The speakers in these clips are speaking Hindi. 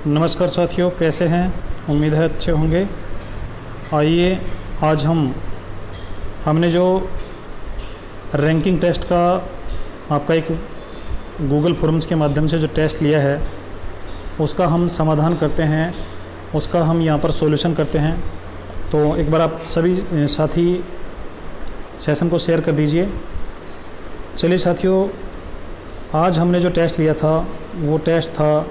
नमस्कार साथियों, कैसे हैं? उम्मीद है अच्छे होंगे। आइए आज हमने जो रैंकिंग टेस्ट का आपका एक गूगल फॉर्म्स के माध्यम से जो टेस्ट लिया है उसका हम समाधान करते हैं, उसका हम यहाँ पर सॉल्यूशन करते हैं। तो एक बार आप सभी साथी सेशन को शेयर कर दीजिए। चलिए साथियों, आज हमने जो टेस्ट लिया था वो टेस्ट था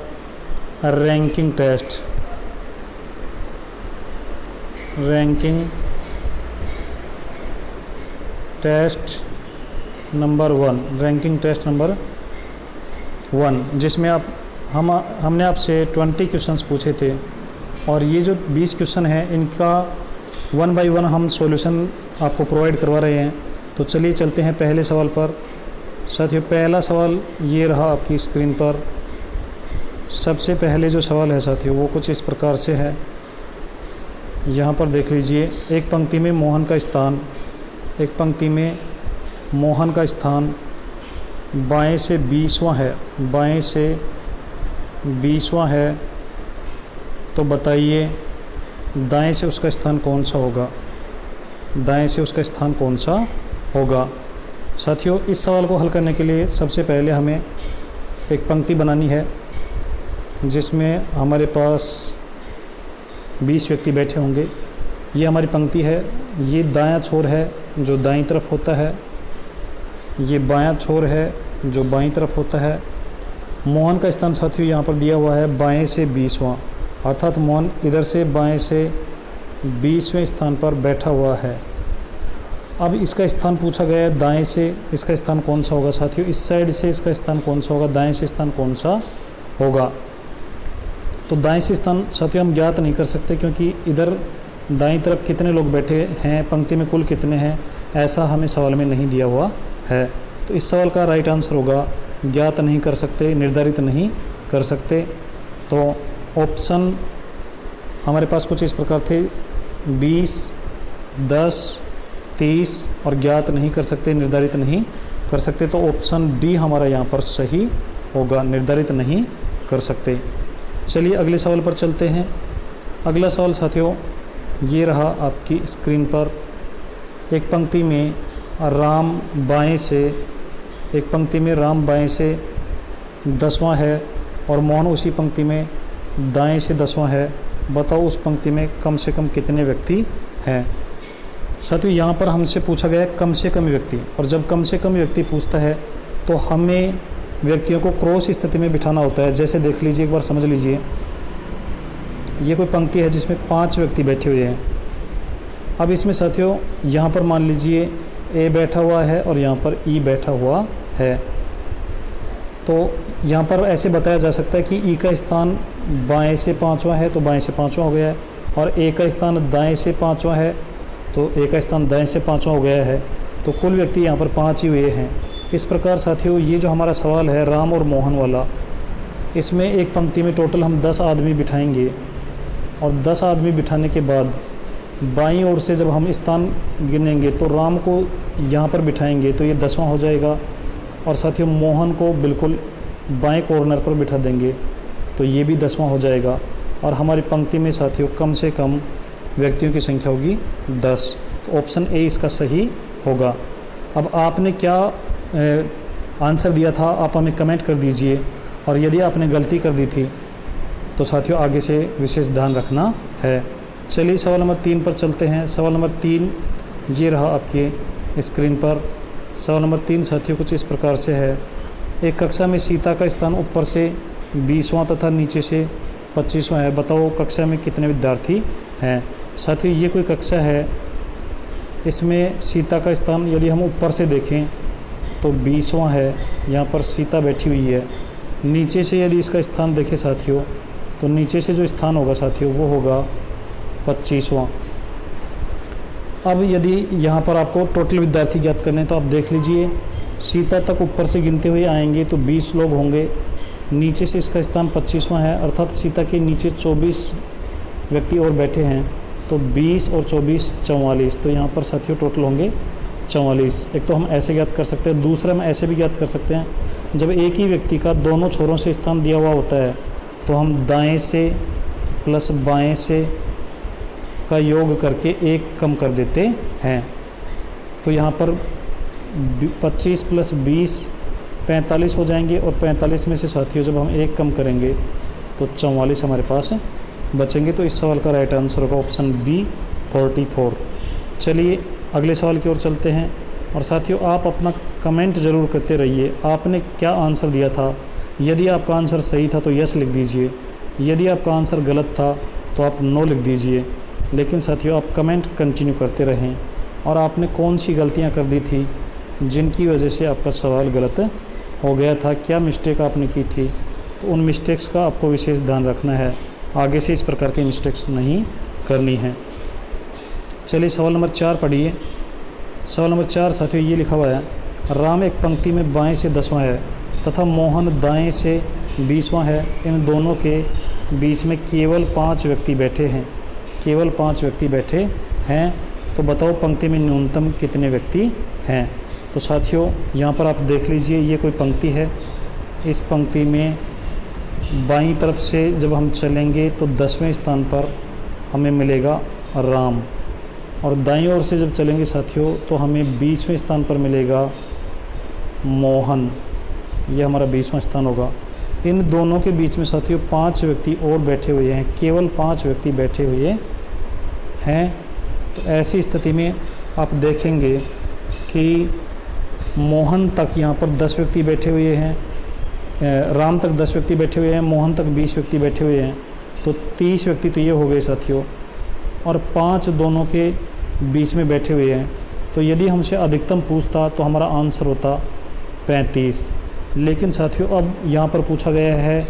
ranking test. Ranking test number 1, ranking test number 1, जिसमें हमने आपसे 20 क्वेश्चंस पूछे थे और ये जो 20 क्वेश्चन हैं इनका 1 बाय 1 हम सॉल्यूशन आपको प्रोवाइड करवा रहे हैं। तो चलिए चलते हैं पहले सवाल पर। साथियों, पहला सवाल ये रहा आपकी स्क्रीन पर। सबसे पहले जो सवाल है साथियों वो कुछ इस प्रकार से है। यहाँ पर देख लीजिए, एक पंक्ति में मोहन का स्थान, एक पंक्ति में मोहन का स्थान बाएं से 20वां है, बाएं से 20वां है। तो बताइए दाएं से उसका स्थान कौन सा होगा, दाएं से उसका स्थान कौन सा होगा। साथियों, इस सवाल को हल करने के लिए सबसे पहले हमें एक पंक्ति बनानी है जिसमें हमारे पास 20 व्यक्ति बैठे होंगे। ये हमारी पंक्ति है। ये दायां छोर है जो दाईं तरफ होता है, ये बायां छोर है जो बाईं तरफ होता है। मोहन का स्थान साथियों यहाँ पर दिया हुआ है बाएं से 20वां, अर्थात मोहन इधर से बाएं से 20वें स्थान पर बैठा हुआ है। अब इसका स्थान पूछा गया है दाएं से इसका स्थान कौन सा होगा। साथियों, इस साइड से इसका स्थान कौन सा होगा, दाएं से स्थान कौन सा होगा। तो दाएं से स्थान साथियों हम ज्ञात नहीं कर सकते क्योंकि इधर दाईं तरफ कितने लोग बैठे हैं, पंक्ति में कुल कितने हैं, ऐसा हमें सवाल में नहीं दिया हुआ है। तो इस सवाल का राइट आंसर होगा ज्ञात नहीं कर सकते, निर्धारित नहीं कर सकते। तो ऑप्शन हमारे पास कुछ इस प्रकार थे, 20, 10, 30 और ज्ञात नहीं कर सकते, निर्धारित नहीं कर सकते। तो ऑप्शन डी हमारा यहाँ पर सही होगा, निर्धारित नहीं कर सकते। चलिए अगले सवाल पर चलते हैं। अगला सवाल साथियों ये रहा आपकी स्क्रीन पर। एक पंक्ति में राम बाएं से, एक पंक्ति में राम बाएं से 10वां है और मोहन उसी पंक्ति में दाएं से 10वां है। बताओ उस पंक्ति में कम से कम कितने व्यक्ति हैं। साथियों, यहाँ पर हमसे पूछा गया है कम से कम व्यक्ति, और जब कम से कम व्यक्ति पूछता है तो हमें व्यक्तियों को क्रॉस स्थिति में बिठाना होता है। जैसे देख लीजिए, एक बार समझ लीजिए, ये कोई पंक्ति है जिसमें 5 व्यक्ति बैठे हुए हैं। अब इसमें साथियों यहाँ पर मान लीजिए ए बैठा हुआ है और यहाँ पर ई बैठा हुआ है। तो यहाँ पर ऐसे बताया जा सकता है कि ई का स्थान बाएं से 5वां है तो बाएं से 5वां हो गया है, और ए का स्थान दाएं से 5वां है तो ए का स्थान दाएं से 5वां हो गया है। तो कुल व्यक्ति यहाँ पर 5 ही हुए हैं। इस प्रकार साथियों ये जो हमारा सवाल है राम और मोहन वाला, इसमें एक पंक्ति में टोटल हम 10 आदमी बिठाएंगे और 10 आदमी बिठाने के बाद बाईं ओर से जब हम स्थान गिनेंगे तो राम को यहाँ पर बिठाएंगे तो ये 10वां हो जाएगा, और साथियों मोहन को बिल्कुल बाएं कॉर्नर पर बिठा देंगे तो ये भी 10वां हो जाएगा। और हमारी पंक्ति में साथियों कम से कम व्यक्तियों की संख्या होगी 10। तो ऑप्शन ए इसका सही होगा। अब आपने क्या आंसर दिया था आप हमें कमेंट कर दीजिए, और यदि आपने गलती कर दी थी तो साथियों आगे से विशेष ध्यान रखना है। चलिए सवाल नंबर 3 पर चलते हैं। सवाल नंबर 3 ये रहा आपके स्क्रीन पर। सवाल नंबर 3 साथियों कुछ इस प्रकार से है। एक कक्षा में सीता का स्थान ऊपर से 20वां तथा नीचे से 25वां है। बताओ कक्षा में कितने विद्यार्थी हैं। साथियों ये कोई कक्षा है, इसमें सीता का स्थान यदि हम ऊपर से देखें तो 20वां है, यहाँ पर सीता बैठी हुई है। नीचे से यदि इसका स्थान देखें साथियों तो नीचे से जो स्थान होगा साथियों वो होगा 25वां। अब यदि यहाँ पर आपको टोटल विद्यार्थी ज्ञात करने तो आप देख लीजिए, सीता तक ऊपर से गिनते हुए आएंगे तो 20 लोग होंगे। नीचे से इसका स्थान 25वां है, अर्थात सीता के नीचे 24 व्यक्ति और बैठे हैं। तो 20 और 24 44। तो यहाँ पर साथियों टोटल होंगे 44। एक तो हम ऐसे ज्ञात कर सकते हैं, दूसरा हम ऐसे भी ज्ञात कर सकते हैं जब एक ही व्यक्ति का दोनों छोरों से स्थान दिया हुआ होता है तो हम दाएं से प्लस बाएं से का योग करके 1 कम कर देते हैं। तो यहाँ पर 25 प्लस 20 45 हो जाएंगे, और 45 में से साथियों जब हम 1 कम करेंगे तो 44 हमारे पास बचेंगे। तो इस सवाल का राइट आंसर होगा ऑप्शन बी 44। चलिए अगले सवाल की ओर चलते हैं। और साथियों आप अपना कमेंट ज़रूर करते रहिए, आपने क्या आंसर दिया था। यदि आपका आंसर सही था तो यस लिख दीजिए, यदि आपका आंसर गलत था तो आप नो लिख दीजिए। लेकिन साथियों आप कमेंट कंटिन्यू करते रहें, और आपने कौन सी गलतियां कर दी थी जिनकी वजह से आपका सवाल गलत हो गया था, क्या मिस्टेक आपने की थी, तो उन मिस्टेक्स का आपको विशेष ध्यान रखना है, आगे से इस प्रकार की मिस्टेक्स नहीं करनी है। चलिए सवाल नंबर 4 पढ़िए। सवाल नंबर 4 साथियों ये लिखा हुआ है, राम एक पंक्ति में बाएं से 10वां है तथा मोहन दाएं से 20वां है। इन दोनों के बीच में केवल 5 व्यक्ति बैठे हैं, केवल 5 व्यक्ति बैठे हैं। तो बताओ पंक्ति में न्यूनतम कितने व्यक्ति हैं। तो साथियों यहाँ पर आप देख लीजिए, ये कोई पंक्ति है। इस पंक्ति में बाईं तरफ से जब हम चलेंगे तो 10वें स्थान पर हमें मिलेगा राम, और दाईं ओर से जब चलेंगे साथियों तो हमें 20वें स्थान पर मिलेगा मोहन, ये हमारा 20वां स्थान होगा। इन दोनों के बीच में साथियों 5 व्यक्ति और बैठे हुए हैं, केवल 5 व्यक्ति बैठे हुए हैं। तो ऐसी स्थिति में आप देखेंगे कि मोहन तक यहाँ पर 10 व्यक्ति बैठे हुए हैं, राम तक 10 व्यक्ति बैठे हुए हैं, मोहन तक 20 व्यक्ति बैठे हुए हैं। तो 30 व्यक्ति तो ये हो गए साथियों, और 5 दोनों के बीच में बैठे हुए हैं। तो यदि हमसे अधिकतम पूछता तो हमारा आंसर होता 35। लेकिन साथियों अब यहाँ पर पूछा गया है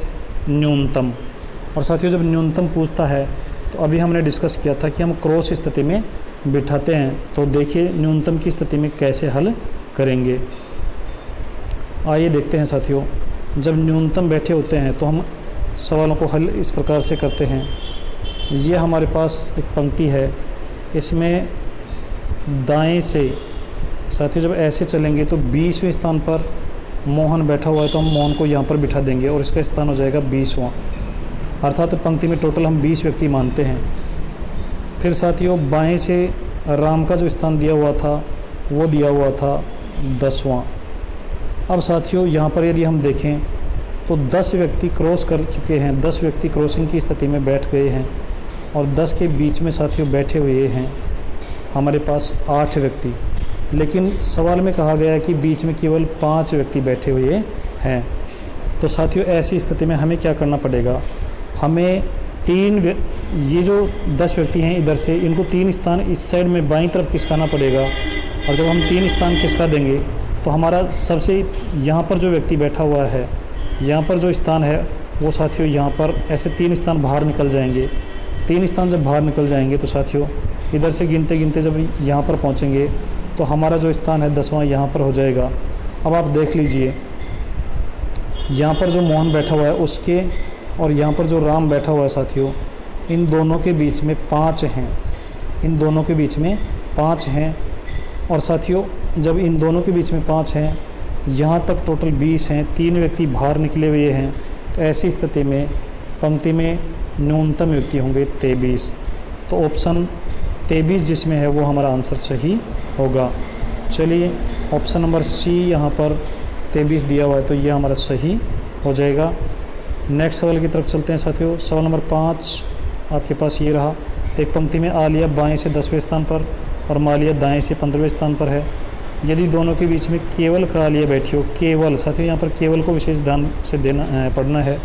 न्यूनतम, और साथियों जब न्यूनतम पूछता है तो अभी हमने डिस्कस किया था कि हम क्रॉस स्थिति में बिठाते हैं। तो देखिए न्यूनतम की स्थिति में कैसे हल करेंगे, आइए देखते हैं साथियों। जब न्यूनतम बैठे होते हैं तो हम सवालों को हल इस प्रकार से करते हैं। ये हमारे पास एक पंक्ति है, इसमें दाएं से साथियों जब ऐसे चलेंगे तो 20वें स्थान पर मोहन बैठा हुआ है, तो हम मोहन को यहाँ पर बिठा देंगे और इसका स्थान हो जाएगा 20वां। अर्थात पंक्ति में टोटल हम 20 व्यक्ति मानते हैं। फिर साथियों बाएं से राम का जो स्थान दिया हुआ था वो दिया हुआ था 10वां। अब साथियों यहाँ पर यदि हम देखें तो 10 व्यक्ति क्रॉस कर चुके हैं, 10 व्यक्ति क्रॉसिंग की स्थिति में बैठ गए हैं, और 10 के बीच में साथियों बैठे हुए हैं हमारे पास 8 व्यक्ति। लेकिन सवाल में कहा गया है कि बीच में केवल 5 व्यक्ति बैठे हुए हैं। तो साथियों ऐसी स्थिति में हमें क्या करना पड़ेगा, हमें ये जो 10 व्यक्ति हैं इधर से, इनको 3 स्थान इस साइड में बाईं तरफ खिसकाना पड़ेगा। और जब हम 3 स्थान खिसका देंगे तो हमारा सबसे यहाँ पर जो व्यक्ति बैठा हुआ है, यहाँ पर जो स्थान है वो साथियों यहाँ पर ऐसे 3 स्थान बाहर निकल जाएंगे। 3 स्थान जब बाहर निकल जाएंगे तो साथियों इधर से गिनते गिनते जब यहाँ पर पहुँचेंगे तो हमारा जो स्थान है 10वां यहाँ पर हो जाएगा। अब आप देख लीजिए, यहाँ पर जो मोहन बैठा हुआ है उसके और यहाँ पर जो राम बैठा हुआ है साथियों, इन दोनों के बीच में 5 हैं, इन दोनों के बीच में 5 हैं। और साथियों जब इन दोनों के बीच में 5 हैं, यहाँ तक टोटल 20 हैं, 3 व्यक्ति बाहर निकले हुए हैं। तो ऐसी स्थिति में पंक्ति में न्यूनतम व्यक्ति होंगे 23। तो ऑप्शन 23 जिसमें है वो हमारा आंसर सही होगा। चलिए ऑप्शन नंबर सी यहाँ पर 23 दिया हुआ है, तो ये हमारा सही हो जाएगा। नेक्स्ट सवाल की तरफ चलते हैं साथियों। सवाल नंबर 5 आपके पास ये रहा, एक पंक्ति में आलिया बाएं से 10वें स्थान पर और मालिया दाएं से 15वें स्थान पर है। यदि दोनों के बीच में केवल कालिया बैठी हो, केवल साथियों यहाँ पर केवल को विशेष ध्यान से पढ़ना है।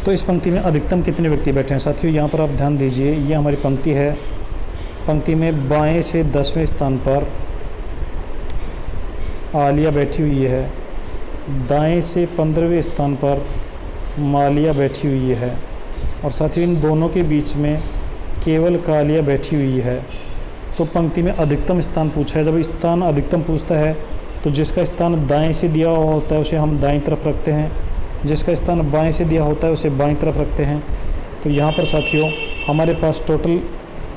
तो इस पंक्ति में अधिकतम कितने व्यक्ति बैठे हैं साथियों, यहाँ पर आप ध्यान दीजिए। ये हमारी पंक्ति है, पंक्ति में बाएं से 10वें स्थान पर आलिया बैठी हुई है, दाएं से 15वें स्थान पर मालिया बैठी हुई है, और साथियों इन दोनों के बीच में केवल कालिया बैठी हुई है। तो पंक्ति में अधिकतम स्थान पूछा है। जब स्थान अधिकतम पूछता है तो जिसका स्थान दाएं से दिया हुआ होता है उसे हम दाईं तरफ रखते हैं, जिसका स्थान बाएं से दिया होता है उसे बाईं तरफ रखते हैं। तो यहाँ पर साथियों हमारे पास टोटल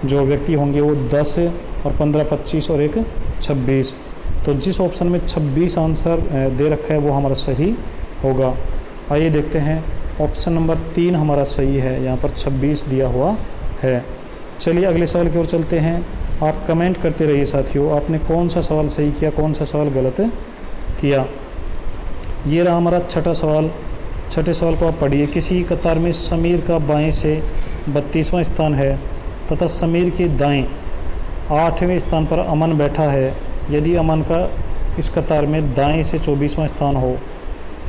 जो व्यक्ति होंगे वो 10 और 15 25 और एक 26। तो जिस ऑप्शन में 26 आंसर दे रखा है वो हमारा सही होगा। आइए देखते हैं ऑप्शन नंबर 3 हमारा सही है, यहाँ पर 26 दिया हुआ है। चलिए अगले सवाल की ओर चलते हैं। आप कमेंट करते रहिए साथियों, आपने कौन सा सवाल सही किया, कौन सा सवाल गलत किया। ये रहा हमारा छठा सवाल। छठे सवाल को आप पढ़िए। किसी कतार में समीर का बाएं से 32वां स्थान है तथा समीर के दाएं 8वें स्थान पर अमन बैठा है। यदि अमन का इस कतार में दाएं से 24वां स्थान हो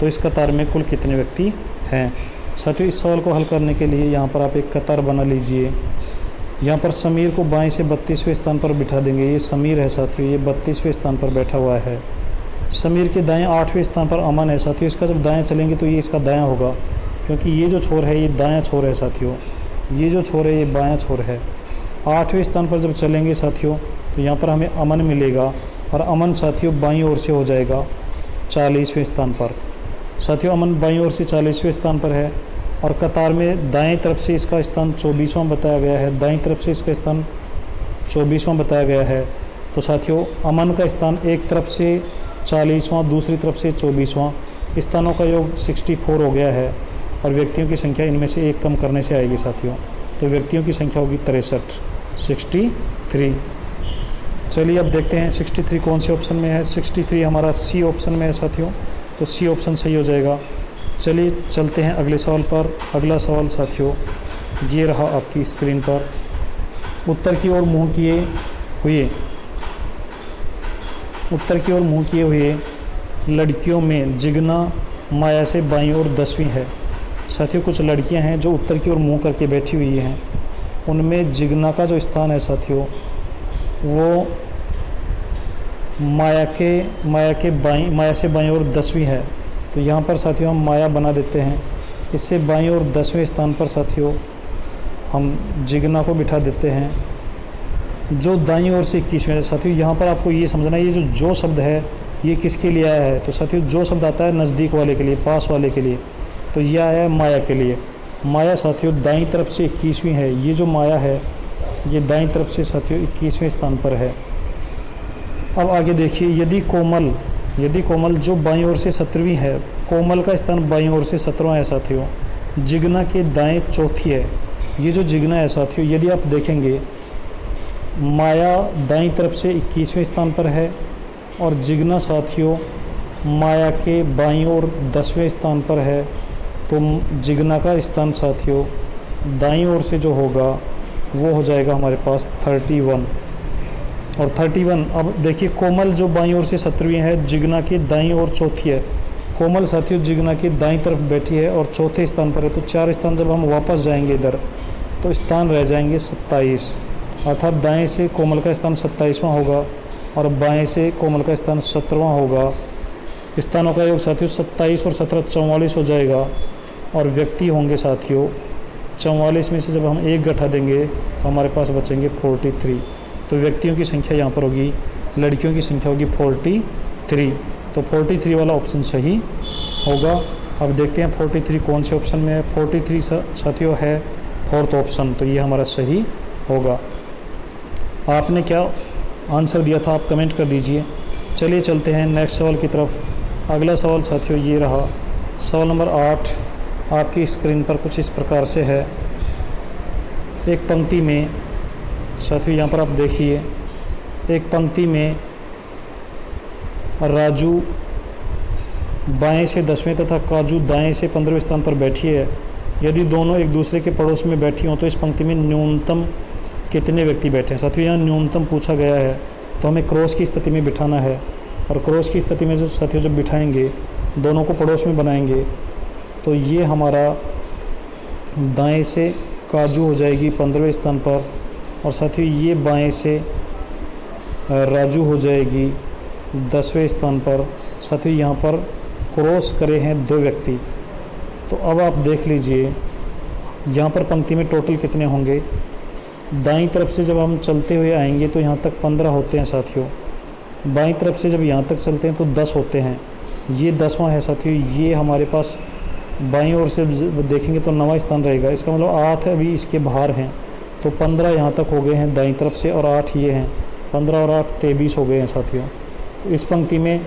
तो इस कतार में कुल कितने व्यक्ति हैं। साथियों इस सवाल को हल करने के लिए यहाँ पर आप एक कतार बना लीजिए। यहाँ पर समीर को बाएं से 32वें स्थान पर बिठा देंगे। ये समीर है साथियों, ये 32वें स्थान पर बैठा हुआ है। समीर के दाएं 8वें स्थान पर अमन है साथियों। इसका जब दाएं चलेंगे तो ये इसका दायां होगा, क्योंकि ये जो छोर है ये दायां छोर है साथियों, ये जो छोर है ये बायां छोर है। 8वें स्थान पर जब चलेंगे साथियों तो यहाँ पर हमें अमन मिलेगा, और अमन साथियों बाईं ओर से हो जाएगा 40वें स्थान पर। साथियों अमन बाईं ओर से 40वें स्थान पर है, और कतार में दाएं तरफ से इसका स्थान 24वां बताया गया है, दाईं तरफ से इसका स्थान 24वां बताया गया है। तो साथियों अमन का स्थान एक तरफ से 40वां, दूसरी तरफ से 24वां, स्थानों का योग 64 हो गया है, और व्यक्तियों की संख्या इनमें से एक कम करने से आएगी साथियों। तो व्यक्तियों की संख्या होगी 63, 63। चलिए अब देखते हैं 63 कौन से ऑप्शन में है। 63 हमारा सी ऑप्शन में है साथियों, तो सी ऑप्शन सही हो जाएगा। चलिए चलते हैं अगले सवाल पर। अगला सवाल साथियों ये रहा आपकी स्क्रीन पर। उत्तर की ओर मुंह किए हुए लड़कियों में जिग्ना माया से बाईं ओर 10वीं है। साथियों कुछ लड़कियां हैं जो उत्तर की ओर मुंह करके बैठी हुई हैं, उनमें जिग्ना का जो स्थान है साथियों वो माया से बाईं ओर 10वीं है। तो यहाँ पर साथियों हम माया बना देते हैं। इससे बाईं ओर 10वें स्थान पर साथियों हम जिग्ना को बिठा देते हैं, जो दाईं ओर से 21वें है। साथियों यहाँ पर आपको ये समझना है, ये जो शब्द है ये किसके लिए आया है। तो साथियों जो शब्द आता है नज़दीक वाले के लिए, पास वाले के लिए, तो यह आया है माया के लिए। माया साथियों दाईं तरफ से 21वीं है। ये जो माया है ये दाईं तरफ से साथियों 21वें स्थान पर है। अब आगे देखिए, यदि कोमल जो बाईं ओर से 17वीं है, कोमल का स्थान बाईं ओर से 17वां है साथियों, जिग्ना के दाएं चौथी है। ये जो जिग्ना है साथियों, यदि आप देखेंगे माया दाईं तरफ से 21वें स्थान पर है, और जिग्ना साथियों माया के बाईं ओर 10वें स्थान पर है। तो जिग्ना का स्थान साथियों दाईं ओर से जो होगा वो हो जाएगा हमारे पास 31 और 31। अब देखिए कोमल जो बाईं ओर से 17वीं है, जिग्ना की दाईं ओर चौथी है। कोमल साथियों जिग्ना की दाईं तरफ बैठी है और चौथे स्थान पर है। तो 4 स्थान जब हम वापस जाएंगे इधर तो स्थान रह जाएंगे 27, अर्थात दाएं से कोमल का स्थान 27वां होगा और बाएं से कोमल का स्थान 17वां होगा। स्थानों का योग साथियों 27 और 17 44 हो जाएगा, और व्यक्ति होंगे साथियों 44 में से जब हम एक घटा देंगे तो हमारे पास बचेंगे 43। तो व्यक्तियों की संख्या यहाँ पर होगी, लड़कियों की संख्या होगी 43। तो 43 वाला ऑप्शन सही होगा। अब देखते हैं 43 कौन से ऑप्शन में है। 43 साथियों है 4th ऑप्शन, तो ये हमारा सही होगा। आपने क्या आंसर दिया था आप कमेंट कर दीजिए। चलिए चलते हैं नेक्स्ट सवाल की तरफ। अगला सवाल साथियों ये रहा, सवाल नंबर 8 आपकी स्क्रीन पर कुछ इस प्रकार से है। एक पंक्ति में साथियों यहाँ पर आप देखिए, एक पंक्ति में राजू बाएं से 10वें तथा काजू दाएं से 15वें स्थान पर बैठी है। यदि दोनों एक दूसरे के पड़ोस में बैठी हों तो इस पंक्ति में न्यूनतम कितने व्यक्ति बैठे हैं। साथियों यहाँ न्यूनतम पूछा गया है, तो हमें क्रॉस की स्थिति में बिठाना है, और क्रॉस की स्थिति में जो साथियों जब बिठाएंगे दोनों को पड़ोस में बनाएंगे तो ये हमारा दाएं से काजू हो जाएगी 15वें स्थान पर, और साथियों ये बाएं से राजू हो जाएगी 10वें स्थान पर। साथियों यहाँ पर क्रॉस करे हैं 2 व्यक्ति। तो अब आप देख लीजिए यहाँ पर पंक्ति में टोटल कितने होंगे। दाईं तरफ से जब हम चलते हुए आएंगे तो यहाँ तक 15 होते हैं साथियों। बाईं तरफ से जब यहाँ तक चलते हैं तो 10 होते हैं, ये 10वां है साथियों। ये हमारे पास बाईं ओर से देखेंगे तो 9वां स्थान रहेगा। इसका मतलब 8 अभी इसके बाहर हैं, तो 15 यहाँ तक हो गए हैं दाईं तरफ से, और 8 ये हैं। 15 और 8 23 हो गए हैं साथियों। तो इस पंक्ति में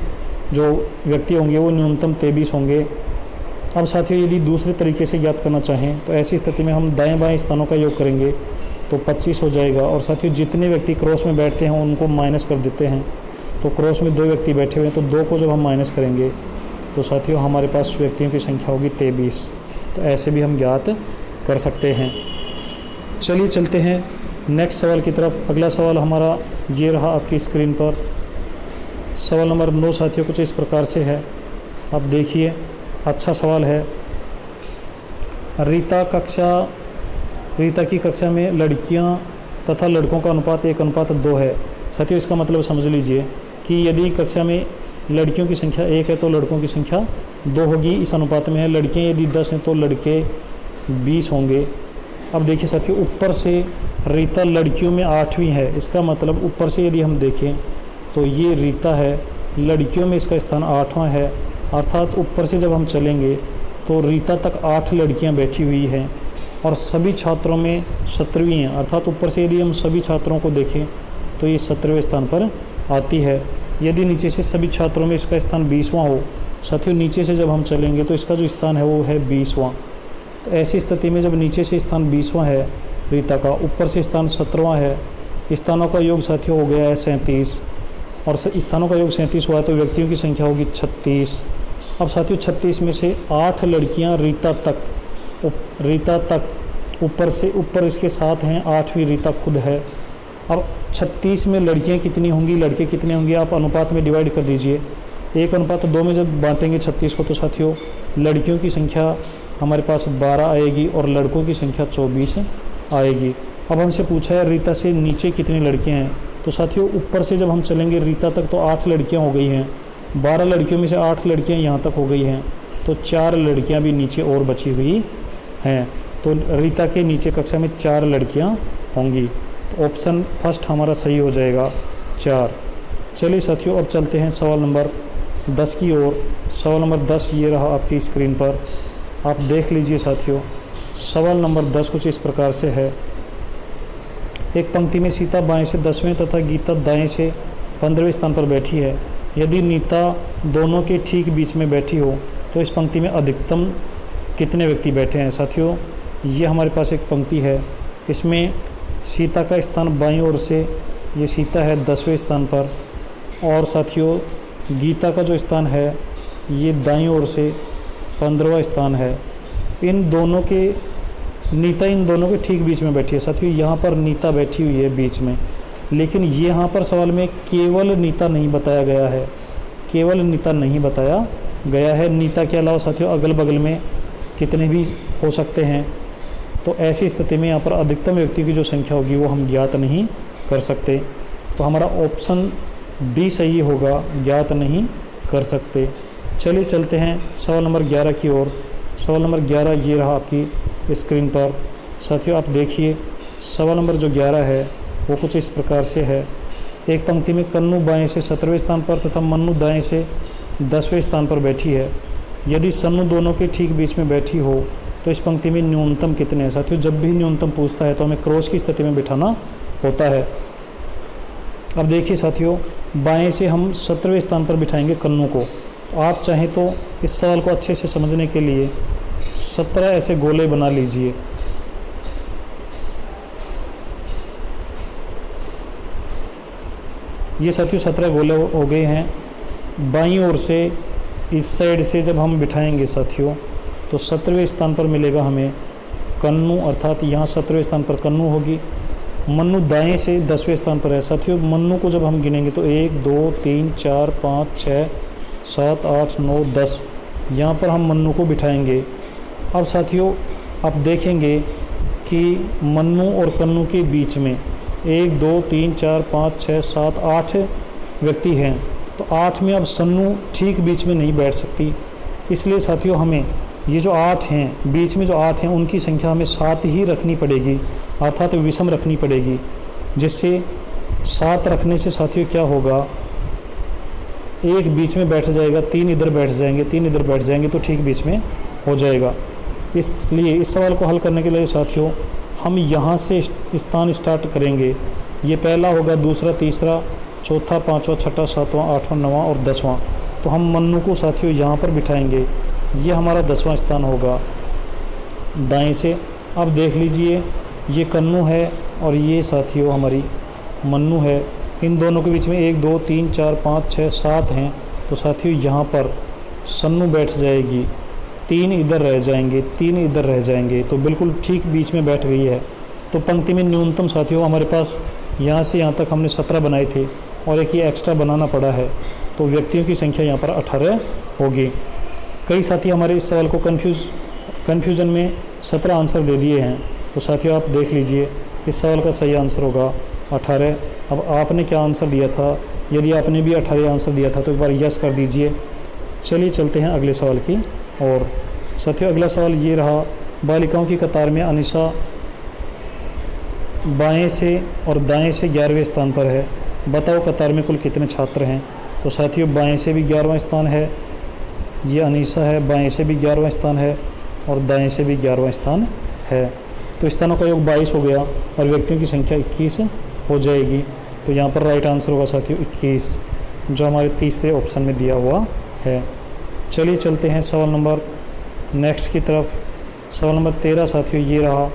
जो व्यक्ति होंगे वो न्यूनतम 23 होंगे। अब साथियों यदि दूसरे तरीके से ज्ञात करना चाहें तो ऐसी स्थिति में हम दाएं बाएं स्थानों का योग करेंगे तो 25 हो जाएगा। और साथियों जितने व्यक्ति क्रॉस में बैठते हैं उनको माइनस कर देते हैं। तो क्रॉस में 2 व्यक्ति बैठे हुए हैं तो 2 को जब हम माइनस करेंगे तो साथियों हमारे पास व्यक्तियों की संख्या होगी 23। तो ऐसे भी हम ज्ञात कर सकते हैं। चलिए चलते हैं नेक्स्ट सवाल की तरफ। अगला सवाल हमारा ये रहा आपकी स्क्रीन पर। सवाल नंबर 9 साथियों कुछ इस प्रकार से है। आप देखिए, अच्छा सवाल है। रीता की कक्षा में लड़कियां तथा लड़कों का अनुपात 1:2 है। साथियों इसका मतलब समझ लीजिए कि यदि कक्षा में लड़कियों की संख्या 1 है तो लड़कों की संख्या 2 होगी, इस अनुपात में है। लड़कियां यदि 10 हैं तो लड़के 20 होंगे। अब देखिए साथियों, ऊपर से रीता लड़कियों में 8वीं है। इसका मतलब ऊपर से यदि हम देखें तो ये रीता है, लड़कियों में इसका स्थान 8वां है। अर्थात ऊपर से जब हम चलेंगे तो रीता तक 8 लड़कियां बैठी हुई हैं और सभी छात्रों में 17वीं हैं। अर्थात ऊपर से यदि हम सभी छात्रों को देखें तो ये 17वें स्थान पर आती है। यदि नीचे से सभी छात्रों में इसका स्थान 20वां हो, साथियों नीचे से जब हम चलेंगे तो इसका जो स्थान है वो है 20वां। तो ऐसी स्थिति में जब नीचे से स्थान 20वां है रीता का, ऊपर से स्थान 17वां है, स्थानों का योग साथियों हो गया है 37 और स्थानों का योग 37 हुआ तो व्यक्तियों की संख्या होगी 36। अब साथियों 36 में से 8 लड़कियां रीता तक ऊपर इसके साथ हैं, 8वीं रीता खुद है। अब 36 में लड़कियां कितनी होंगी, लड़के कितने होंगे, आप अनुपात में डिवाइड कर दीजिए। 1:2 में जब बांटेंगे 36 को तो साथियों लड़कियों की संख्या हमारे पास 12 आएगी और लड़कों की संख्या 24 आएगी। अब हमसे पूछा है रीता से नीचे कितनी लड़कियां हैं, तो साथियों ऊपर से जब हम चलेंगे रीता तक तो 8 लड़कियां हो गई हैं। 12 लड़कियों में से 8 लड़कियां यहाँ तक हो गई हैं तो 4 लड़कियां भी नीचे और बची हुई हैं। तो रीता के नीचे कक्षा में 4 लड़कियां होंगी। तो ऑप्शन फर्स्ट हमारा सही हो जाएगा 4। चलिए साथियों अब चलते हैं सवाल नंबर 10 की ओर। सवाल नंबर 10 ये रहा आपकी स्क्रीन पर, आप देख लीजिए साथियों। सवाल नंबर 10 कुछ इस प्रकार से है। एक पंक्ति में सीता बाएं से 10वें तथा गीता दाएं से 15वें स्थान पर बैठी है। यदि नीता दोनों के ठीक बीच में बैठी हो तो इस पंक्ति में अधिकतम कितने व्यक्ति बैठे हैं। साथियों ये हमारे पास एक पंक्ति है, इसमें सीता का स्थान बाईं ओर से, ये सीता है 10वें स्थान पर और साथियों गीता का जो स्थान है ये दाईं ओर से 15वां स्थान है। नीता इन दोनों के ठीक बीच में बैठी है। साथियों यहाँ पर नीता बैठी हुई है बीच में, लेकिन यहाँ पर सवाल में केवल नीता नहीं बताया गया है, केवल नीता नहीं बताया गया है। नीता के अलावा साथियों अगल बगल में कितने भी हो सकते हैं। तो ऐसी स्थिति में यहाँ पर अधिकतम व्यक्ति की जो संख्या होगी वो हम ज्ञात नहीं कर सकते। तो हमारा ऑप्शन डी सही होगा, ज्ञात नहीं कर सकते। चलिए चलते हैं सवाल नंबर 11 की ओर। सवाल नंबर 11 ये रहा आपकी स्क्रीन पर। साथियों आप देखिए सवाल नंबर जो 11 है वो कुछ इस प्रकार से है। एक पंक्ति में कन्नू बाएं से 17वें स्थान पर तथा मन्नू दाएं से 10वें स्थान पर बैठी है। यदि सन्नू दोनों के ठीक बीच में बैठी हो तो इस पंक्ति में न्यूनतम कितने हैं। साथियों जब भी न्यूनतम पूछता है तो हमें क्रॉस की स्थिति में बिठाना होता है। अब देखिए साथियों बाएं से हम 17वें स्थान पर बिठाएंगे कन्नू को। तो आप चाहें तो इस सवाल को अच्छे से समझने के लिए 17 ऐसे गोले बना लीजिए। ये साथियों 17 गोले हो गए हैं। बाईं ओर से इस साइड से जब हम बिठाएंगे साथियों तो 17वें स्थान पर मिलेगा हमें कन्नू, अर्थात यहाँ 17वें स्थान पर कन्नू होगी। मन्नू दाएं से 10वें स्थान पर है। साथियों मन्नू को जब हम गिनेंगे तो 1 2 3 4 5 6 7 8 9 10 यहाँ पर हम मन्नू को बिठाएंगे। अब साथियों आप देखेंगे कि मन्नू और कन्नू के बीच में 1 2 3 4 5 6 7 8 व्यक्ति हैं। तो 8 में अब सन्नू ठीक बीच में नहीं बैठ सकती, इसलिए साथियों हमें ये जो 8 हैं बीच में जो 8 हैं उनकी संख्या हमें 7 ही रखनी पड़ेगी, अर्थात विषम रखनी पड़ेगी। जिससे 7 रखने से साथियों क्या होगा, एक बीच में बैठ जाएगा, 3 इधर बैठ जाएंगे, 3 इधर बैठ जाएंगे तो ठीक बीच में हो जाएगा। इसलिए इस सवाल को हल करने के लिए साथियों हम यहाँ से स्थान स्टार्ट करेंगे। ये पहला होगा, दूसरा, तीसरा, चौथा, पाँचवा, छठा, सातवां, आठवां, नवां और 10वां। तो हम मन्नू को साथियों यहाँ पर बिठाएंगे ये हमारा 10वां स्थान होगा दाएं से। अब देख लीजिए ये कन्नू है और ये साथियों हमारी मन्नू है। इन दोनों के बीच में 1 2 3 4 5 6 7 हैं। तो साथियों यहाँ पर सन्नू बैठ जाएगी, 3 इधर रह जाएंगे, 3 इधर रह जाएंगे, तो बिल्कुल ठीक बीच में बैठ गई है। तो पंक्ति में न्यूनतम साथियों हमारे पास यहाँ से यहाँ तक हमने 17 बनाए थे और एक ये एक्स्ट्रा बनाना पड़ा है, तो व्यक्तियों की संख्या यहाँ पर 18 होगी। कई साथी हमारे इस सवाल को कन्फ्यूजन में 17 आंसर दे दिए हैं। तो साथियों आप देख लीजिए इस सवाल का सही आंसर होगा 18। अब आपने क्या आंसर दिया था? यदि आपने भी 18 आंसर दिया था तो एक बार यस कर दीजिए। चलिए चलते हैं अगले सवाल की और साथियों अगला सवाल ये रहा, बालिकाओं की कतार में अनिशा बाएं से और दाएं से 11वें स्थान पर है, बताओ कतार में कुल कितने छात्र हैं? तो साथियों बाएं से भी 11वां स्थान है, ये अनीसा है, बाएं से भी 11वां स्थान है और दाएं से भी 11वां स्थान है। तो स्थानों का योग 22 हो गया और व्यक्तियों की संख्या 21 हो जाएगी। तो यहाँ पर राइट आंसर होगा साथियों 21, जो हमारे तीसरे ऑप्शन में दिया हुआ है। चलिए चलते हैं सवाल नंबर नेक्स्ट की तरफ। सवाल नंबर 13 साथियों ये रहा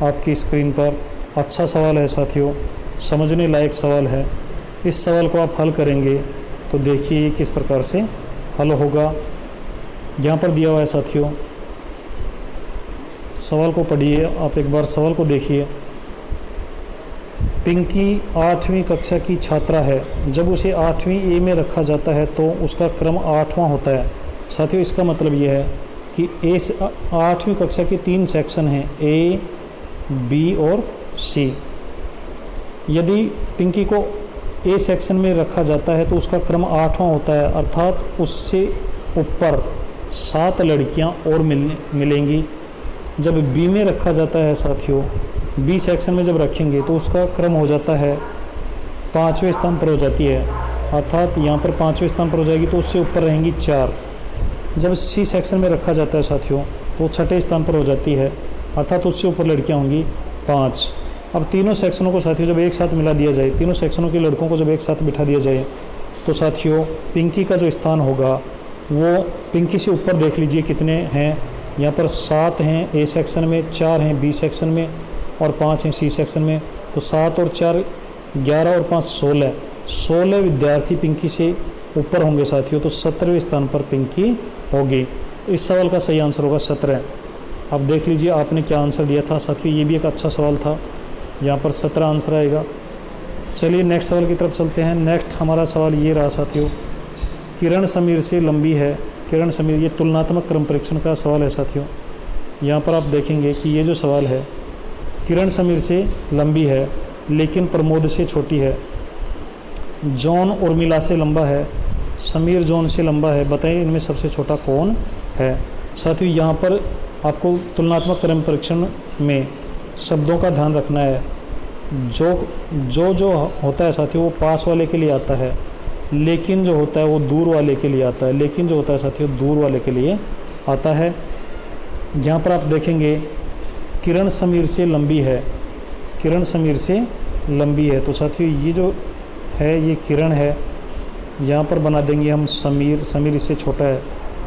आपकी स्क्रीन पर। अच्छा सवाल है साथियों, समझने लायक सवाल है। इस सवाल को आप हल करेंगे तो देखिए किस प्रकार से हल होगा। यहाँ पर दिया हुआ है साथियों, सवाल को पढ़िए आप एक बार, सवाल को देखिए। पिंकी 8वीं कक्षा की छात्रा है, जब उसे 8वीं ए में रखा जाता है तो उसका क्रम 8वां होता है। साथियों इसका मतलब ये है कि 8वीं कक्षा के 3 सेक्शन हैं, ए बी और सी। यदि पिंकी को ए सेक्शन में रखा जाता है तो उसका क्रम 8वां होता है, अर्थात उससे ऊपर 7 लड़कियां और मिलेंगी। जब बी में रखा जाता है साथियों, बी सेक्शन में जब रखेंगे तो उसका क्रम हो जाता है 5वें स्थान पर हो जाती है, अर्थात यहाँ पर 5वें स्थान पर हो जाएगी तो उससे ऊपर रहेंगी 4। जब सी सेक्शन में रखा जाता है साथियों तो 6ठे स्थान पर हो जाती है, अर्थात उससे ऊपर लड़कियाँ होंगी 5। अब तीनों सेक्शनों को साथियों जब एक साथ मिला दिया जाए, तीनों सेक्शनों के लड़कों को जब एक साथ बिठा दिया जाए तो साथियों पिंकी का जो स्थान होगा वो पिंकी से ऊपर देख लीजिए कितने हैं। यहाँ पर 7 हैं ए सेक्शन में, 4 हैं बी सेक्शन में और 5 हैं सी सेक्शन में। तो 7 और 4 11 और 5 16 विद्यार्थी पिंकी से ऊपर होंगे साथियों। तो 17वें स्थान पर पिंकी होगी। तो इस सवाल का सही आंसर होगा 17। अब देख लीजिए आपने क्या आंसर दिया था साथियों, ये भी एक अच्छा सवाल था, यहाँ पर 17 आंसर आएगा। चलिए नेक्स्ट सवाल की तरफ चलते हैं। नेक्स्ट हमारा सवाल ये रहा साथियों, किरण समीर से लंबी है। किरण समीर, ये तुलनात्मक क्रम परीक्षण का सवाल है साथियों। यहाँ पर आप देखेंगे कि ये जो सवाल है, किरण समीर से लंबी है लेकिन प्रमोद से छोटी है। जॉन उर्मिला से लंबा है, समीर जॉन से लंबा है, बताइए इनमें सबसे छोटा कौन है? साथियों यहाँ पर आपको तुलनात्मक क्रम परीक्षण में शब्दों का ध्यान रखना है। जो होता है साथियों वो पास वाले के लिए आता है, लेकिन जो होता है वो दूर वाले के लिए आता है। लेकिन जो होता है साथियों दूर वाले के लिए आता है। यहाँ पर आप देखेंगे किरण समीर से लंबी है, किरण समीर से लंबी है। तो साथियों ये जो है ये किरण है, यहाँ पर बना देंगे हम समीर, समीर इससे छोटा है,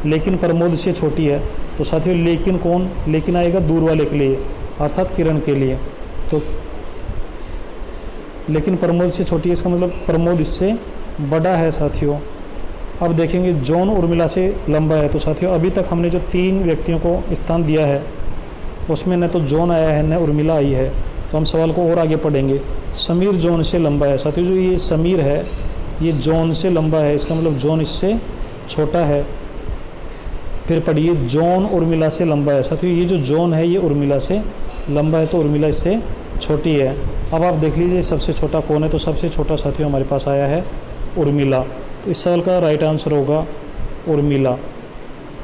लेकिन प्रमोद से छोटी है। तो साथियों लेकिन कौन, लेकिन आएगा दूर वाले के लिए अर्थात किरण के लिए। तो लेकिन प्रमोद से छोटी है, इसका मतलब प्रमोद इससे बड़ा है साथियों। अब देखेंगे जॉन उर्मिला से लंबा है। तो साथियों अभी तक हमने जो 3 व्यक्तियों को स्थान दिया है उसमें न तो जॉन आया है न उर्मिला आई है। तो हम सवाल को और आगे पढ़ेंगे। समीर जॉन से लंबा है। साथियों जो ये समीर है ये जॉन से लंबा है, इसका मतलब जॉन इससे छोटा है। फिर पढ़िए जॉन उर्मिला से लंबा है। साथियों ये जो जॉन है ये उर्मिला से लंबा है, तो उर्मिला इससे छोटी है। अब आप देख लीजिए सबसे छोटा कौन है? तो सबसे छोटा साथियों हमारे पास आया है उर्मिला। तो इस सवाल का राइट आंसर होगा उर्मिला।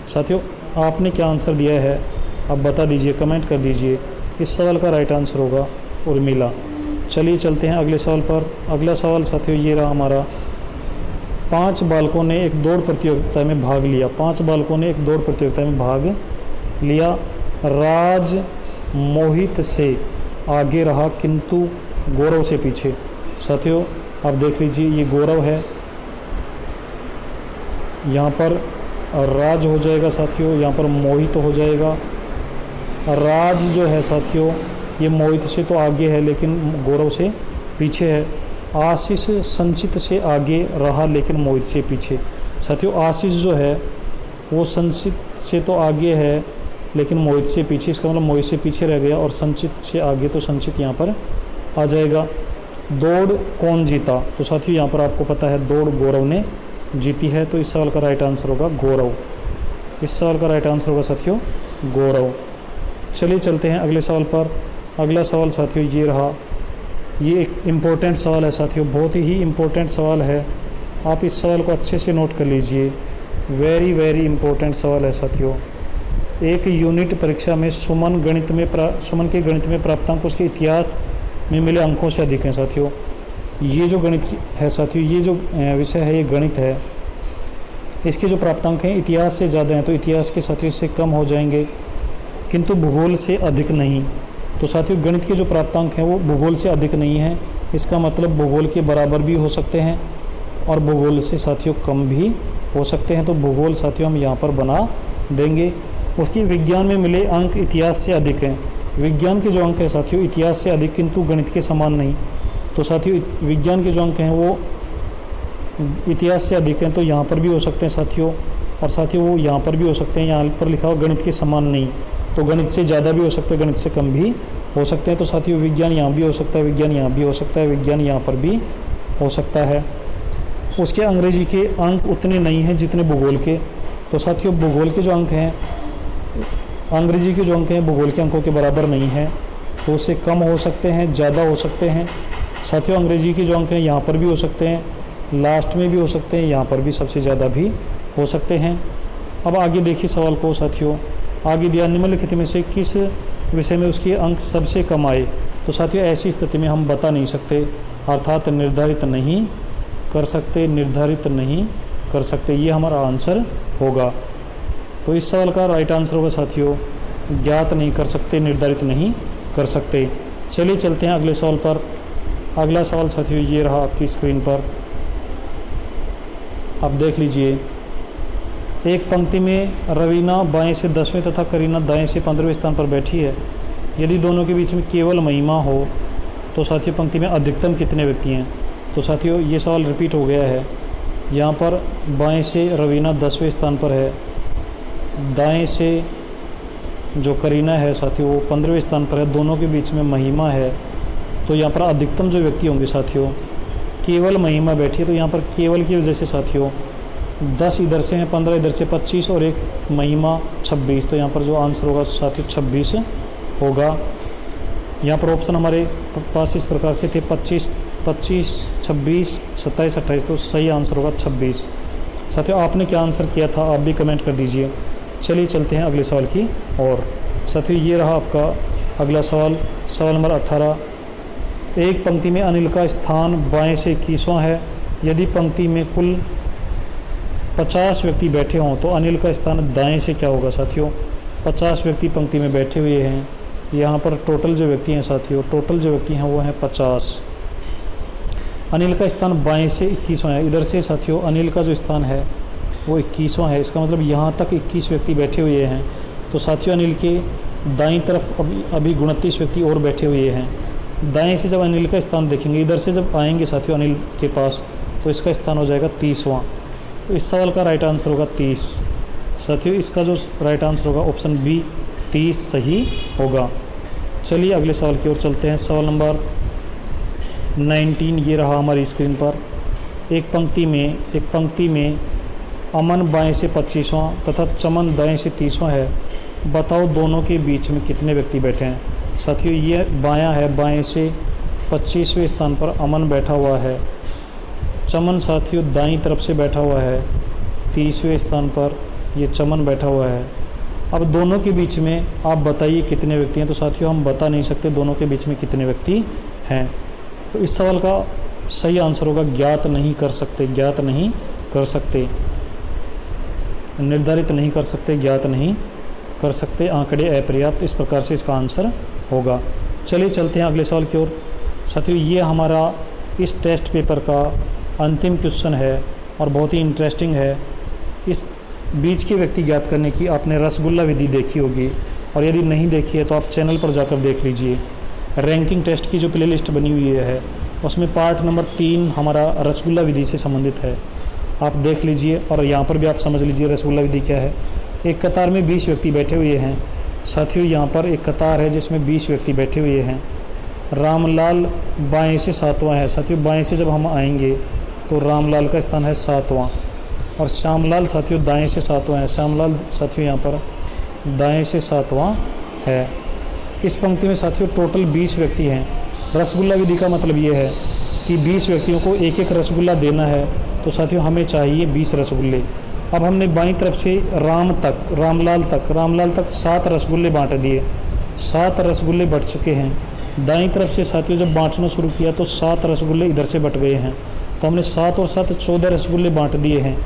साथियों आपने क्या आंसर दिया है आप बता दीजिए, कमेंट कर दीजिए। इस सवाल का राइट आंसर होगा उर्मिला। चलिए चलते हैं अगले सवाल पर। अगला सवाल साथियों ये रहा हमारा, 5 बालकों ने एक दौड़ प्रतियोगिता में भाग लिया। 5 बालकों ने एक दौड़ प्रतियोगिता में भाग लिया। राज मोहित से आगे रहा किंतु गौरव से पीछे। साथियों आप देख लीजिए ये गौरव है, यहाँ पर राज हो जाएगा साथियों, यहाँ पर मोहित हो जाएगा। राज जो है साथियों ये मोहित से तो आगे है लेकिन गौरव से पीछे है। आशीष संचित से आगे रहा लेकिन मोहित से पीछे। साथियों आशीष जो है वो संचित से तो आगे है लेकिन मोहित से पीछे, इसका मतलब मोहित से पीछे रह गया, और संचित से आगे तो संचित यहाँ पर आ जाएगा। दौड़ कौन जीता, तो साथियों यहाँ पर आपको पता है दौड़ गौरव ने जीती है, तो इस सवाल का राइट आंसर होगा गौरव। इस सवाल का राइट आंसर होगा साथियों गौरव। चलिए चलते हैं अगले सवाल पर। अगला सवाल साथियों ये रहा, ये एक इम्पोर्टेंट सवाल है साथियों, बहुत ही इम्पोर्टेंट सवाल है। आप इस सवाल को अच्छे से नोट कर लीजिए, वेरी वेरी इम्पोर्टेंट सवाल है साथियों। एक यूनिट परीक्षा में सुमन के गणित में प्राप्तांक उसके इतिहास में मिले अंकों से अधिक हैं साथियों। ये जो गणित है साथियों, ये जो विषय है ये गणित है, इसके जो प्राप्तांक हैं इतिहास से ज़्यादा हैं, तो इतिहास के साथियों इससे कम हो जाएंगे, किंतु भूगोल से अधिक नहीं। तो साथियों गणित के जो प्राप्तांक हैं वो भूगोल से अधिक नहीं है, इसका मतलब भूगोल के बराबर भी हो सकते हैं और भूगोल से साथियों कम भी हो सकते हैं। तो भूगोल साथियों हम यहाँ पर बना देंगे। उसकी विज्ञान में मिले अंक इतिहास से अधिक हैं। विज्ञान के जो अंक हैं साथियों इतिहास से अधिक किंतु गणित के समान नहीं। तो साथियों विज्ञान के जो अंक हैं वो इतिहास से अधिक हैं, तो यहाँ पर भी हो सकते हैं साथियों, और साथियों वो यहाँ पर भी हो सकते हैं। यहाँ पर लिखा हुआ गणित के समान नहीं, तो गणित से ज़्यादा भी हो सकते हैं, गणित से कम भी हो सकते हैं। तो साथियों विज्ञान यहाँ भी हो सकता है, विज्ञान यहाँ भी हो सकता है, विज्ञान यहाँ पर भी हो सकता है। उसके अंग्रेजी के अंक उतने नहीं हैं जितने भूगोल के। तो साथियों भूगोल के जो अंक हैं, अंग्रेजी के जो अंक हैं भूगोल के अंकों के बराबर नहीं है, तो उससे कम हो सकते हैं, ज़्यादा हो सकते हैं। साथियों अंग्रेजी के जो अंक हैं यहाँ पर भी हो सकते हैं, लास्ट में भी हो सकते हैं, यहाँ पर भी सबसे ज़्यादा भी हो सकते हैं। अब आगे देखिए सवाल को साथियों, आगे दिया निम्नलिखित में से किस विषय में उसके अंक सबसे कम आए। तो साथियों ऐसी स्थिति में हम बता नहीं सकते, अर्थात निर्धारित नहीं कर सकते, निर्धारित नहीं कर सकते, ये हमारा आंसर होगा। तो इस सवाल का राइट आंसर होगा साथियों ज्ञात नहीं कर सकते, निर्धारित नहीं कर सकते। चलिए चलते हैं अगले सवाल पर। अगला सवाल साथियों ये रहा आपकी स्क्रीन पर, आप देख लीजिए। एक पंक्ति में रवीना बाएं से 10वें तथा करीना दाएं से 15वें स्थान पर बैठी है। यदि दोनों के बीच में केवल महिमा हो तो साथियों पंक्ति में अधिकतम कितने व्यक्ति हैं। तो साथियों ये सवाल रिपीट हो गया है। यहाँ पर बाएं से रवीना 10वें स्थान पर है, दाएं से जो करीना है साथियों वो 15वें स्थान पर है, दोनों के बीच में महिमा है। तो यहाँ पर अधिकतम जो व्यक्ति होंगे साथियों, केवल महिमा बैठी है, तो यहाँ पर केवल की वजह से साथियों 10 इधर से हैं, 15 इधर से, 25 और एक महिमा 26। तो यहाँ पर जो आंसर होगा साथियों 26 होगा। यहाँ पर ऑप्शन हमारे पास इस प्रकार से थे 25, 26, 27, 28, तो सही आंसर होगा 26। साथियों आपने क्या आंसर किया था आप भी कमेंट कर दीजिए। चलिए चलते हैं अगले सवाल की और। साथियों ये रहा आपका अगला सवाल, सवाल नंबर 18। एक पंक्ति में अनिल का स्थान बाएं से 21वां है। यदि पंक्ति में कुल 50 व्यक्ति बैठे हों तो अनिल का स्थान दाएं से क्या होगा साथियों। 50 व्यक्ति पंक्ति में बैठे हुए हैं, यहाँ पर टोटल जो व्यक्ति हैं साथियों, टोटल जो व्यक्ति हैं वो हैं 50। अनिल का स्थान बाएं से 21वां है। इधर से साथियों अनिल का जो स्थान है वो 21वां है, इसका मतलब यहाँ तक 21 व्यक्ति बैठे हुए हैं। तो साथियों अनिल के दाईं तरफ अभी 29 व्यक्ति और बैठे हुए हैं। दाएं से जब अनिल का स्थान देखेंगे, इधर से जब आएंगे साथियों अनिल के पास, तो इसका स्थान हो जाएगा 30वां। तो इस सवाल का राइट आंसर होगा 30। साथियों इसका जो राइट आंसर होगा ऑप्शन बी 30 सही होगा। चलिए अगले सवाल की ओर चलते हैं। सवाल नंबर 19 ये रहा हमारी स्क्रीन पर। एक पंक्ति में अमन बाएं से 25वां तथा चमन दाएं से 30वां है। बताओ दोनों के बीच में कितने व्यक्ति बैठे हैं। साथियों ये बायां है, बाएं से 25वें स्थान पर अमन बैठा हुआ है। चमन साथियों दाईं तरफ से बैठा हुआ है, 30वें स्थान पर ये चमन बैठा हुआ है। अब दोनों के बीच में आप बताइए कितने व्यक्ति हैं। तो साथियों हम बता नहीं सकते दोनों के बीच में कितने व्यक्ति हैं। तो इस सवाल का सही आंसर होगा ज्ञात नहीं कर सकते, ज्ञात नहीं कर सकते, निर्धारित नहीं कर सकते, ज्ञात नहीं कर सकते, आंकड़े अपर्याप्त, इस प्रकार से इसका आंसर होगा। चलिए चलते हैं अगले सवाल की ओर। साथियों ये हमारा इस टेस्ट पेपर का अंतिम क्वेश्चन है और बहुत ही इंटरेस्टिंग है। इस बीच के व्यक्ति ज्ञात करने की आपने रसगुल्ला विधि देखी होगी, और यदि नहीं देखी है तो आप चैनल पर जाकर देख लीजिए। रैंकिंग टेस्ट की जो प्लेलिस्ट बनी हुई है उसमें पार्ट नंबर 3 हमारा रसगुल्ला विधि से संबंधित है, आप देख लीजिए और यहाँ पर भी आप समझ लीजिए रसगुल्ला विधि क्या है। एक कतार में 20 व्यक्ति बैठे हुए हैं साथियों, यहाँ पर एक कतार है जिसमें 20 व्यक्ति बैठे हुए हैं। रामलाल बाएं से 7वां है साथियों, बाएं से जब हम आएंगे तो रामलाल का स्थान है 7वां, और श्यामलाल साथियों दाएं से 7वां है। श्यामलाल साथियों यहाँ पर दाएं से 7वां है। इस पंक्ति में साथियों टोटल 20 व्यक्ति हैं। रसगुल्ला विधि का मतलब ये है कि 20 व्यक्तियों को एक एक रसगुल्ला देना है, तो साथियों हमें चाहिए 20 रसगुल्ले। अब हमने बाईं तरफ से रामलाल तक 7 रसगुल्ले बांट दिए, 7 रसगुल्ले बट चुके हैं। दाईं तरफ से साथियों जब बांटना शुरू किया तो 7 रसगुल्ले इधर से बट गए हैं, तो हमने 7 और 7 14 रसगुल्ले बांट दिए हैं।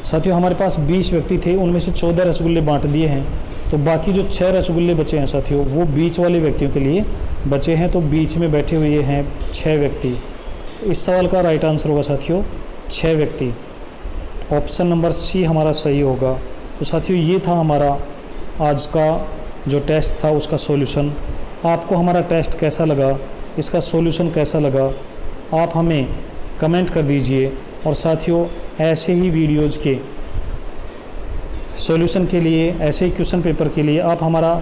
साथियों हमारे पास 20 व्यक्ति थे, उनमें से 14 रसगुल्ले बांट दिए हैं, तो बाकी जो 6 रसगुल्ले बचे हैं साथियों वो बीच वाले व्यक्तियों के लिए बचे हैं, तो बीच में बैठे हुए हैं 6 व्यक्ति। तो इस सवाल का राइट आंसर होगा साथियों 6 व्यक्ति। ऑप्शन नंबर सी हमारा सही होगा। तो साथियों ये था हमारा आज का जो टेस्ट था उसका सॉल्यूशन। आपको हमारा टेस्ट कैसा लगा, इसका सॉल्यूशन कैसा लगा, आप हमें कमेंट कर दीजिए। और साथियों ऐसे ही वीडियोज़ के सॉल्यूशन के लिए, ऐसे ही क्वेश्चन पेपर के लिए आप हमारा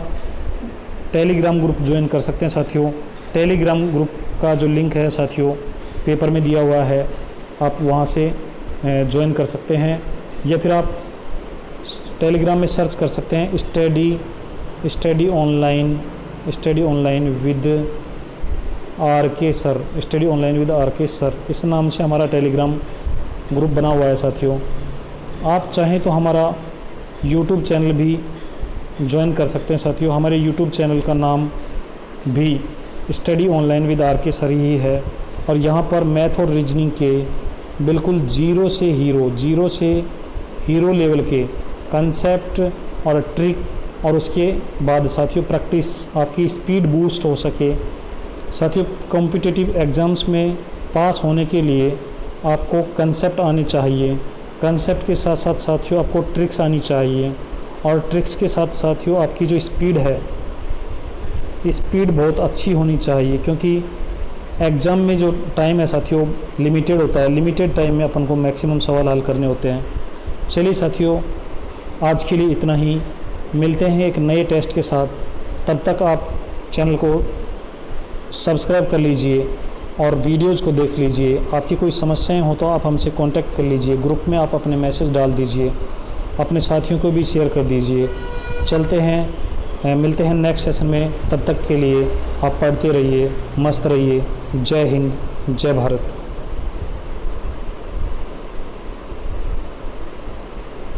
टेलीग्राम ग्रुप ज्वाइन कर सकते हैं साथियों। टेलीग्राम ग्रुप का जो लिंक है साथियों पेपर में दिया हुआ है, आप वहां से ज्वाइन कर सकते हैं, या फिर आप टेलीग्राम में सर्च कर सकते हैं study online with R K sir, study online with R K sir, इस नाम से हमारा टेलीग्राम ग्रुप बना हुआ है साथियों। आप चाहें तो हमारा यूट्यूब चैनल भी ज्वाइन कर सकते हैं साथियों। हमारे यूट्यूब चैनल का नाम भी study online with R K sir ही है, और यहाँ पर मैथ और रीजनिंग के बिल्कुल जीरो से हीरो लेवल के कंसेप्ट और ट्रिक, और उसके बाद साथियों प्रैक्टिस, आपकी स्पीड बूस्ट हो सके। साथियों कॉम्पिटिटिव एग्ज़ाम्स में पास होने के लिए आपको कंसेप्ट आने चाहिए, कंसेप्ट के साथ साथ साथियों आपको ट्रिक्स आनी चाहिए, और ट्रिक्स के साथ साथियों आपकी जो स्पीड है, स्पीड बहुत अच्छी होनी चाहिए, क्योंकि एग्ज़ाम में जो टाइम है साथियों लिमिटेड होता है। लिमिटेड टाइम में अपन को मैक्सिमम सवाल हल करने होते हैं। चलिए साथियों आज के लिए इतना ही, मिलते हैं एक नए टेस्ट के साथ। तब तक आप चैनल को सब्सक्राइब कर लीजिए और वीडियोज़ को देख लीजिए। आपकी कोई समस्याएं हो तो आप हमसे कांटेक्ट कर लीजिए, ग्रुप में आप अपने मैसेज डाल दीजिए, अपने साथियों को भी शेयर कर दीजिए। चलते हैं, मिलते हैं नेक्स्ट सेशन में। तब तक के लिए आप पढ़ते रहिए, मस्त रहिए। जय हिंद, जय भारत।